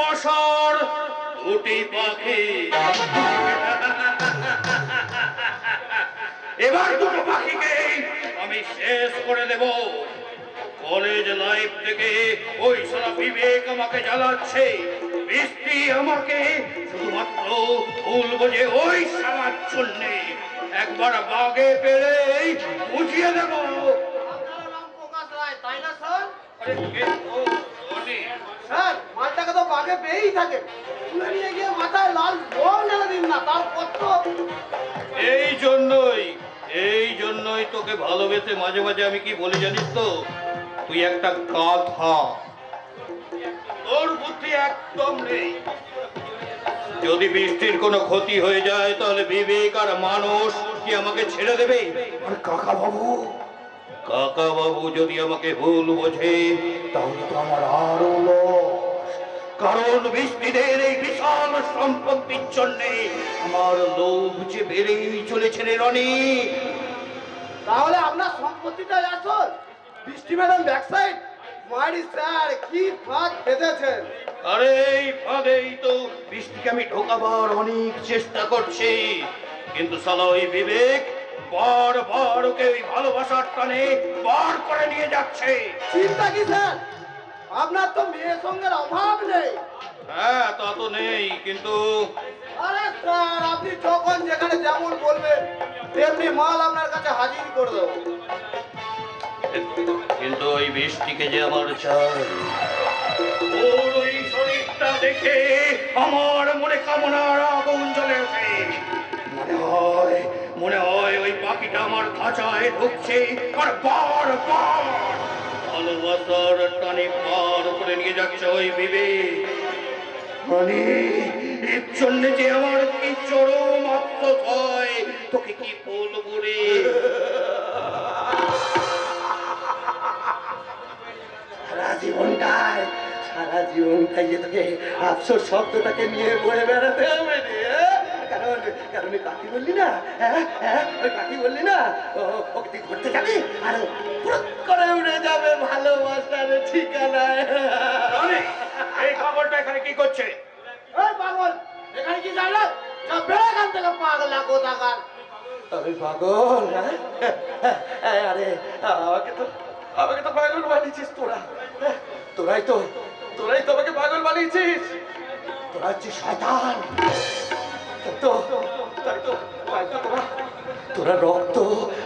ভালোবাসার দুটি পাখি। এবার দুটো পাখিকে আমি শেষ করে দেব। কলেজ লাইফ থেকে ওই সারা বিবেক আমাকে জ্বালাচ্ছে, বৃষ্টি আমাকে শুধুমাত্র ভুল বোঝে ওই সামার জন্য। একবার বাগে পেলেই বুঝিয়ে দেব। তাই না স্যার? আরে স্যার, মালটাকে তো বাগে পেয়েই থাকে, তুলে নিয়ে গিয়ে মাথায় লাল বল ঢেলে দিন না, তারপর তো। এই জন্যই তোকে ভালোবেসে মাঝে মাঝে আমি কি বলি জানিস তো, তুই একটা গাধা, তোর বুদ্ধি একদম নেই। যদি বৃষ্টির কোনো ক্ষতি হয়ে যায় তাহলে বিবেক আর মানুষ কি আমাকে ছেড়ে দেবে? আর কাকা বাবু যদি আমাকে ভুল বোঝে তাহলে তো আমার আরো লস। কারণ বৃষ্টিদের এই বিশাল সম্পত্তির জন্য আমার লোভ যে বেড়েই চলেছে রে রনি। তাহলে আপনার সম্পত্তিটা আসল, বৃষ্টি ম্যাডাম ব্যাক সাইড। মারি স্যার, কি ফাঁদ পেতেছেন। আরে এই ফাঁদেই তো বৃষ্টিকে আমি ঢোকাবার অনেক চেষ্টা করছি, কিন্তু সালা ওই বিবেক বারবার ওকে ওই ভালোবাসার টানে বার করে নিয়ে যাচ্ছে। চিন্তা কি স্যার, আপনার তো মেয়ের সঙ্গের অভাব নেই। হ্যাঁ, তা তো নেই, কিন্তু আরে স্যার, আপনি যখন যেখানে যেমন বলবেন তেমনি মাল আপনার কাছে হাজির করে দেবো। কিন্তু ওই বৃষ্টিকে যে আমার চাই, ওর ওই শরীরটা দেখে আমার মনে কামনার আগুন জ্বলে ওঠে। মনে হয় ওই পাখিটা আমার খাঁচায় ঢুকছে আর বারবার ভালোবাসার টানে পার করে নিয়ে যাচ্ছে ওই বিবেক। মানে এর জন্য যে আমার কি চরম আফসোস হয়, তোকে কি বলবো রে। সারা জীবনটাই তোকে আফসোস শব্দটাকে নিয়ে বয়ে বেড়াতে হবে রে। কারণ কারণ ওই কাকি বললি না, ওই কাকি বললি না, ওকে তুই ধরতে যাবি আর পুরো করে উড়ে যাবে ভালোবাসার ঠিকানায়। এই খবরটা এখানে কি করছে? এই পাগল, এখানে কি জানো? সব বেড়ে এখান থেকে পাগলা কোথাকার। আমি পাগল? আরে আমাকে তো পাগল বানিয়েছিস তোরা। তোরাই তো আমাকে পাগল বানিয়েছিস। তোরা হচ্ছিস শয়তান। তোরা রক্ত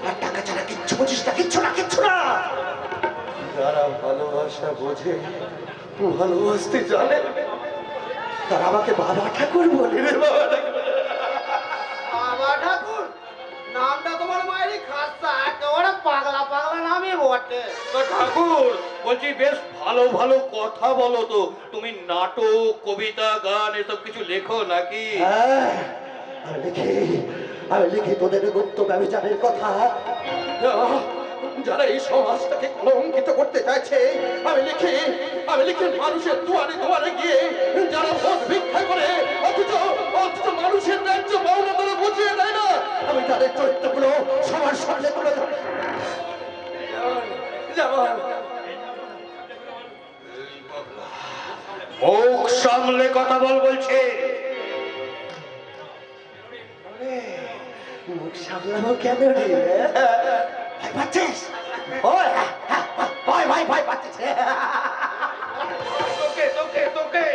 আর টাকা ছাড়া কিচ্ছু বুঝিস না, কিচ্ছু না। যারা ভালোবাসা বোঝে, ভালোবাসতে জানে, তারা আমাকে বাবা ঠাকুর বলে রে। বাবা ঠাকুর নামটা তোমার মায়েরই খাস্তা, একেবারে পাগলা নামই বটে। ঠাকুর বলছি, বেশ ভালো ভালো কথা বলো তো। তুমি নাটক, কবিতা, গান এসব কিছু লেখো নাকি? আমি লিখি তোদের গুপ্ত ব্যভিচারের কথা, যারা এই সমাজটাকে কলঙ্কিত করতে চাইছে। আমি লিখি মানুষের দুয়ারে গিয়ে যারা ভোট ভিক্ষা করে অথচ মানুষের ন্যায্য পাওনা তারা বুঝিয়ে দেয় না, আমি তাদের চরিত্রগুলো সবার সামনে তুলে ধরি। মুখ সামলে কথা বলছে। মুখ সামলানো কেন রে? ভয় পাচ্ছিস? ভয় পাচ্ছিস? তোকে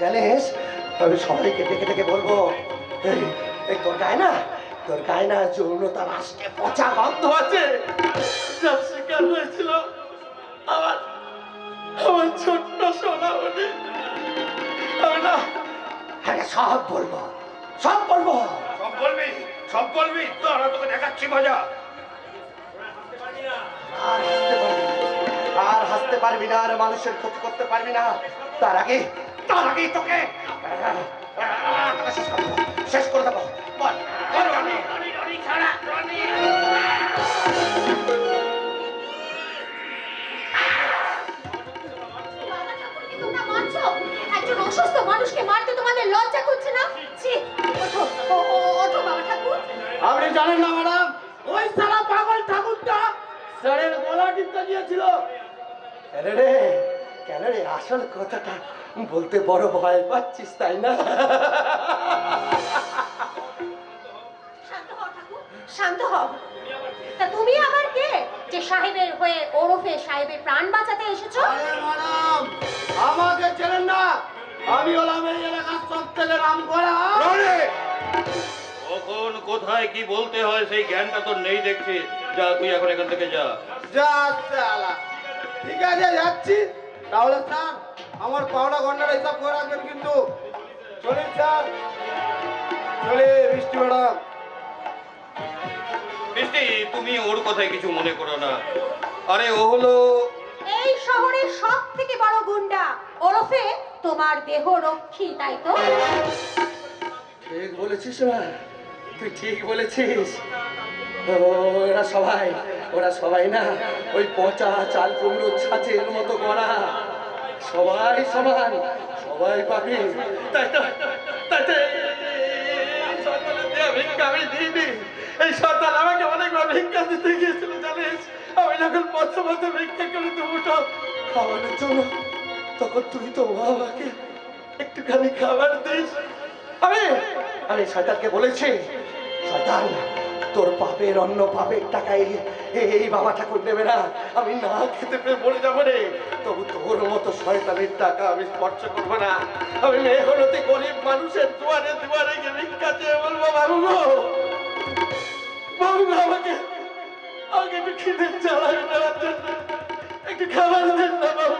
জানিস, আমি সবাইকে ডেকে বলবো, তোর গায়ে না যৌনতার আষ্টে পচা গন্ধ আছে। যার শিকার হয়েছিল আমার ছোট্ট সোনামণি। আমি না সব বলবো। সব বলবি তোরা, তোকে দেখাচ্ছি মজা। আর হাসতে পারবি না, আর মানুষের ক্ষতি করতে পারবি না। তার আগে তোকে শেষ করে দেবো। একজন অসুস্থ মানুষকে মারতে তোমাদের লজ্জা করছে না? ওঠো বাবা ঠাকুর। আপনি জানেন না ম্যাডাম, ওই সারা পাগল ঠাকুরটা স্যারের গলা টিপতে দিয়েছিল। কেন রে, আসল কথাটা বলতে বড় ভয় পাচ্ছিস তাই না? শান্ত হও ঠাকুর, শান্ত হও। তা তুমি আবার কে যে সাহেবের হয়ে ওরফে সাহেবের প্রাণ বাঁচাতে এসেছো? আরে ম্যাডাম, আমাকে চেনেন না? আমি হলাম এই এলাকার সব থেকে নাম করা। কখন কোথায় কি বলতে হয় সেই জ্ঞানটা তোর নেই দেখছি। যা, তুই এখন এখান থেকে যা। যা শালা। ঠিক আছে, যাচ্ছি। তাহলে স্যার, আমার পাওনা ঘন্টার হিসাব করে রাখবেন কিন্তু। চলুন স্যার, চলে বৃষ্টি ম্যাডাম। বৃষ্টি, তুমি ওর কথায় কিছু মনে করো না। আরে ও হলো এই শহরের সব থেকে বড় গুন্ডা, ওরফে তোমার দেহ রক্ষী, তাই তো? ঠিক বলেছিস মা, তুই ঠিক বলেছিস। ওরা সবাই না ওই পচা চাল কুমড়ো ছাঁচের মতো গড়া। সবাই সমান, সবাই পাবি। তাই তো, তাই তো এই সরকারের দেয়া ভিক্ষা আমি দিইনি। এই সরকার আমাকে অনেকবার ভিক্ষা দিতে গিয়েছিল জানিস। আমি যখন পথে ভিক্ষা করে দুটো খাওয়ানোর জন্য, তখন তুই তো আমাকে একটুখানি খাবার দিস। আমি আমি শয়তানকে বলেছি, শয়তান তোর পাপের অন্য পাপের টাকায় এই বাবা ঠাকুর নেবে না। আমি না খেতে পেয়ে মরে যাবো রে, তবু তোর মতো শয়তানের টাকা আমি স্পর্শ করবো না। আমি মেহনতি গরিব মানুষের দুয়ারে দুয়ারে গিয়ে ভিক্ষা চেয়ে বলবো, বাবু গো, বাবু গো, আমাকে আমাকে একটু খিদে জ্বালাবে দেওয়ার জন্য একটু খাবার দিন না বাবু।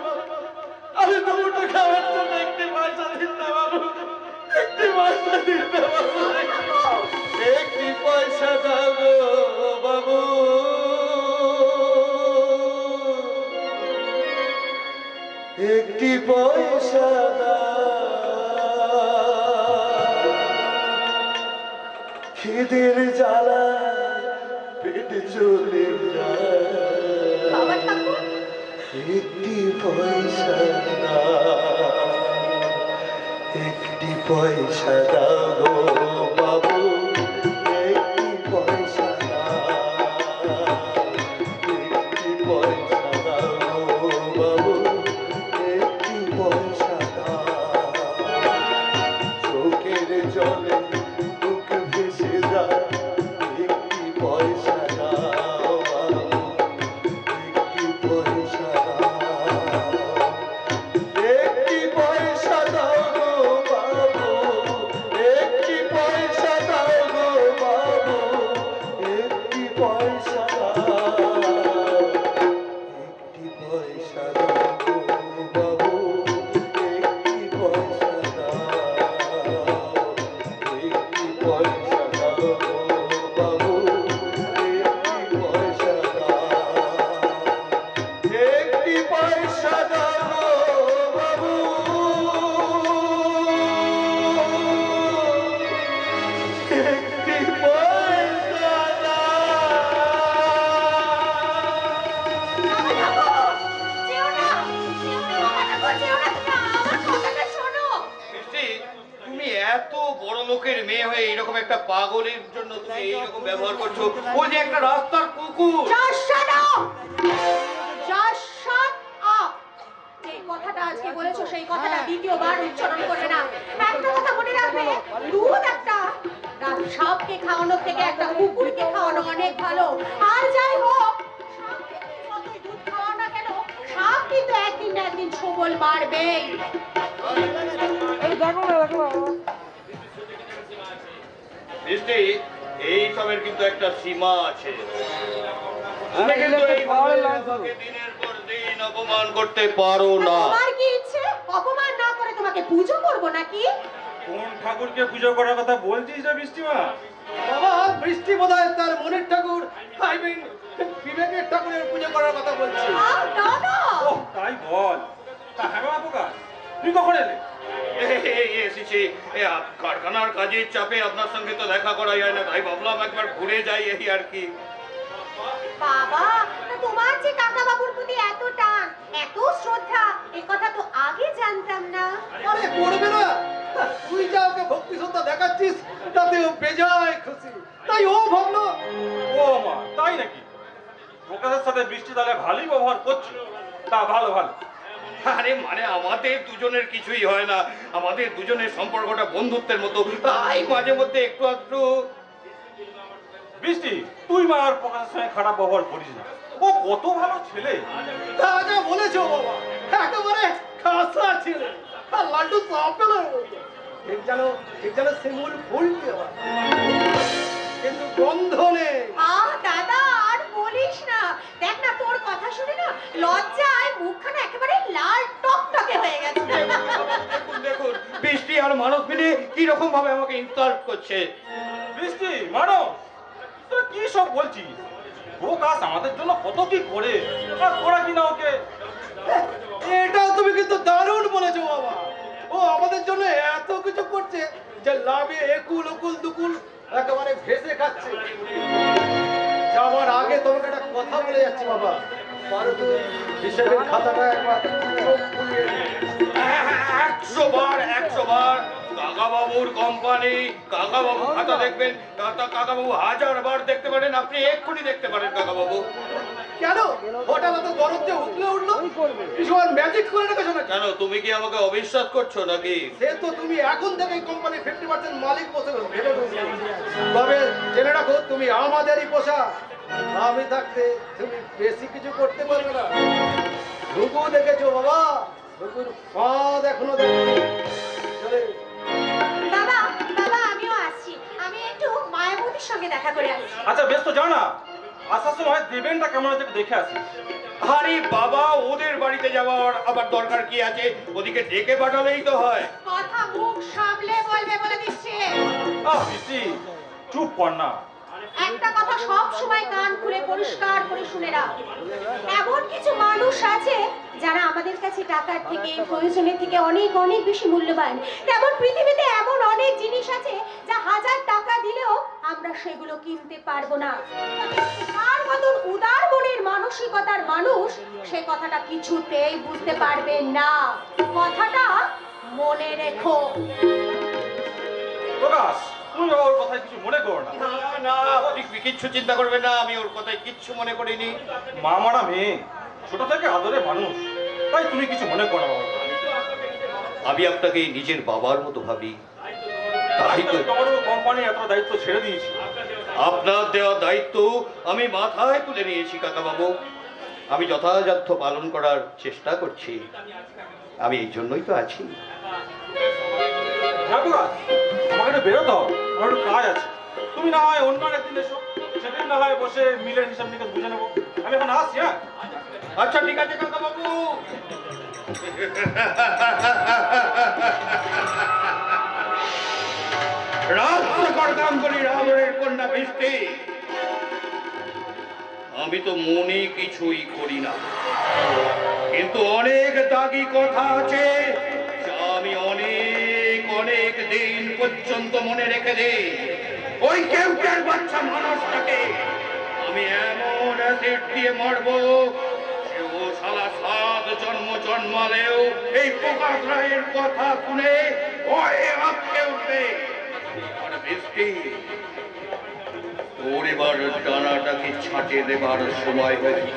আমি তো দুটো খাবার জন্য একটি পয়সা দিন না বাবু, একটি পয়সা দিন না বাবু, একটি পয়সা দাও গো বাবু, একটি পয়সা খিদের জ্বালা পেটে চলে যায়, বাবা ঠাকুর, একটি পয়সা দাও, একটি পয়সা দাও গো বাবু, একটি পয়সা দাও, একটি পয়সা দাও গো বাবু, একটি পয়সা দাও, চোখের জলে বুক ভেসে যায়, একটি পয়সা দাও বাবু, একটি পয়সা দাও, একটি পয়সা দাও গো বাবু, একটি পয়সা দাও গো বাবু, একটি পয়সা দাও, একটি পয়সা দাও গো বাবু, একটি পয়সা দাও, একটি পয়সা দাও গো বাবু, একটি পয়সা দাও, একটি পয়সা দাও বাবু, একটি পয়সা যেও না, যেও না বাবা ঠাকুর, যেও না, তুমি আমার কথাটা শোনো। বৃষ্টি, তুমি এত বড় লোকের মেয়ে হয়ে এইরকম একটা পাগলের জন্য তুমি এইরকম ব্যবহার করছো। ও যে একটা রাস্তার কুকুর। Just shut up! Just shut up! যেই কথাটা আজকে বলেছো সেই কথাটা দ্বিতীয়বার উচ্চারণ করবে না। একটা কথা মনে রাখবে, দুধ একটা সাপকে খাওয়ানোর থেকে একটা কুকুরকে খাওয়ানো অনেক ভালো। আর যাই হোক, সাপকে তুমি যতই দুধ খাওয়াও না কেন, সাপ কিন্তু একদিন না একদিন ছোবল মারবেই। বৃষ্টি, এই সবের কিন্তু একটা সীমা আছে। তুমি কিন্তু এইভাবে আমাকে দিনের পর দিন অপমান করতে পারো না। তোমার কি ইচ্ছে অপমান না করে তোমাকে পুজো করবো নাকি? কোন ঠাকুরকে পুজো করার কথা বলছিস রে বৃষ্টিমা? বাবা, বৃষ্টি বোধহয় তার মনের ঠাকুর, আই মিন বিবেকের ঠাকুরের পুজো করার কথা বলছি। না না, ও তাই বল। তা হ্যাঁ বাবা, তুই কখন এলে? এসেছি কারখানার কাজের চাপে, আপনার সঙ্গে তো দেখা করা যায় না, তাই ভাবলাম একবার ঘুরে যাই এই আর কি। বাবা, তা তোমার যে কাকা বাবুর প্রতি এত টান, এত শ্রদ্ধা, এই কথা তো আগে জানতাম না। আরে করবে না, তুই যা ওকে ভক্তি শ্রদ্ধা দেখাচ্ছিস তাতে ও বেজায় খুশি, তাই ও ভাবলো। ও মা, তাই নাকি? প্রকাশের সাথে বৃষ্টি তাহলে ভালোই ব্যবহার করছিল। তা ভালো ভালো। আরে মানে আমাদের দুজনের কিছুই হয় না, আমাদের দুজনের সম্পর্কটা বন্ধুত্বের মতো, তাই মাঝে মধ্যে একটু একটু। বৃষ্টি, তুই মা আর প্রকাশের সঙ্গে খারাপ ব্যবহার করিস না, ও কত ভালো ছেলে। তা যা বলেছো বাবা, একেবারে খাসা ছিল, আর লাড্ডু আপেলের মতো। ঠিক যেন শিমুল ফুল দেওয়া, কিন্তু গন্ধ নেই। দাদা আর বলিস না, দেখ না তোর কথা শুনে না লজ্জায় মুখখানা একেবারে লাল টকটকে হয়ে গেছে। দেখুন দেখুন, বৃষ্টি আর মানস মিলে কি রকম ভাবে আমাকে ইনসাল্ট করছে। বৃষ্টি, মানস, তোরা কি সব বলছিস? প্রকাশ আমাদের জন্য কত কি করে, আর তোরা কিনা ওকে। এটাও তুমি কিন্তু দারুণ বলেছো বাবা। ও আমাদের জন্য এত কিছু করছে যে লাভে একুল উকুল দুকুল একেবারে ভেসে খাচ্ছে। যাওয়ার আগে তোমাকে একটা কথা বলে যাচ্ছি বাবা, পারো তো হিসেবের খাতাটা একবার চোখ খুলিয়ে দিও। 100 বার কাকাবাবুর কোম্পানি, কাকাবাবু খাতা দেখবেন, কাকাবাবু 1000 বার দেখতে পারেন, আপনি এক্ষুনি দেখতে পারেন কাকাবাবু। কেন হঠাৎ এত দরদ যে উঠলো? কিছু আর ম্যাজিক করে রেখেছো না? কেন, তুমি কি আমাকে অবিশ্বাস করছো নাকি? সে তো তুমি এখন থেকে কোম্পানির 50% মালিক বসে ভেবে বসে। তবে জেনে রাখো তুমি আমাদেরই পোষা, আমি থাকতে তুমি বেশি কিছু করতে পারবে না। ঢুকু দেখেছো বাবা, ঢুকুর ফাঁদ এখনো দেখো। চলে বাবা আমিও আসছি, আমি একটু মায়াবতীর সঙ্গে দেখা করে আসছি। আচ্ছা বেশ, তো জানা আসার সময় দেবেনটা কেমন আছে একটু দেখে আসিস। আরে বাবা, ওদের বাড়িতে যাওয়ার আবার দরকার কি আছে? ওদিকে ডেকে পাঠালেই তো হয়। কথা মুখ সামলে বলবে বলে দিচ্ছে। বৃষ্টি, চুপ কর না। একটা কথা সব সময় কান খুলে পরিষ্কার করে শুনে রাখ, এমন কিছু মানুষ আছে যারা আমাদের কাছে টাকার থেকে প্রয়োজনের থেকে অনেক অনেক বেশি মূল্যবান। তেমন পৃথিবীতে এমন অনেক জিনিস আছে যা 1000 টাকা দিলেও আমরা সেগুলো কিনতে পারবো না। তার মতন উদার মনের মানসিকতার মানুষ সে কথাটা কিছুতেই বুঝতে পারবে না। কথাটা মনে রেখো। প্রকাশ, তুমি বাবা ওর কথায় কিছু মনে করো না। না, আপনি কিচ্ছু চিন্তা করবেন না, আমি ওর কথায় কিচ্ছু মনে করিনি। মা মারা মেয়ে, ছোট থেকে আদরে মানুষ, তাই তুমি কিছু মনে করো না বাবা। আমি আপনাকে নিজের বাবার মতো ভাবি, তাই তো তোমারও কোম্পানি এত দায়িত্ব ছেড়ে দিয়েছি। আপনার দেওয়া দায়িত্ব আমি মাথায় তুলে নিয়েছি কাকাবাবু, আমি যথাযথ পালন করার চেষ্টা করছি, আমি এই জন্যই তো আছি। হ্যাঁ প্রকাশ, আমাকে একটু বেরোতে হবে, আমার একটু কাজ আছে। তুমি না হয় অন্য একদিন এসো, সেদিন না হয় বসে মিলের হিসাব নিকাশ বুঝে নেবো। আমি এখন আসছি। হ্যাঁ আচ্ছা ঠিক আছে কাকাবাবু। রাবণের কন্যা বৃষ্টি, আমি তো মনে কিছুই করি না, কিন্তু অনেক দাগি কথা আছে যা আমি অনেক অনেক দিন পর্যন্ত মনে রেখে দিই। ওই কেউটের বাচ্চা মানুষটাকে আমি এমন অ্যাসিড দিয়ে মারবো যে ও সারা 7 জন্ম জন্মালেও এই প্রকাশ রায়ের কথা শুনে ভয়ে আঁতকে উঠবে। আর বৃষ্টি, ওর এবার ডানাটাকে ছাঁটে দেবার সময় হয়েছে।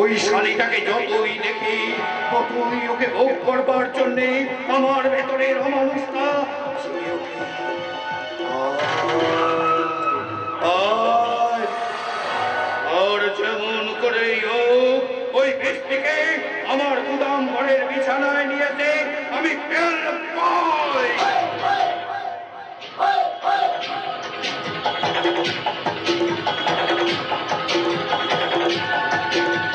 ওই শালিটাকে যতই দেখি ততই ওকে ভোগ করবার জন্যে আমার ভেতরের অমানুষটা জেগে ওঠে। আর যেমন করেই হোক ওই বৃষ্টিকে আমার গুদাম ঘরের বিছানায় নিয়েছে আমি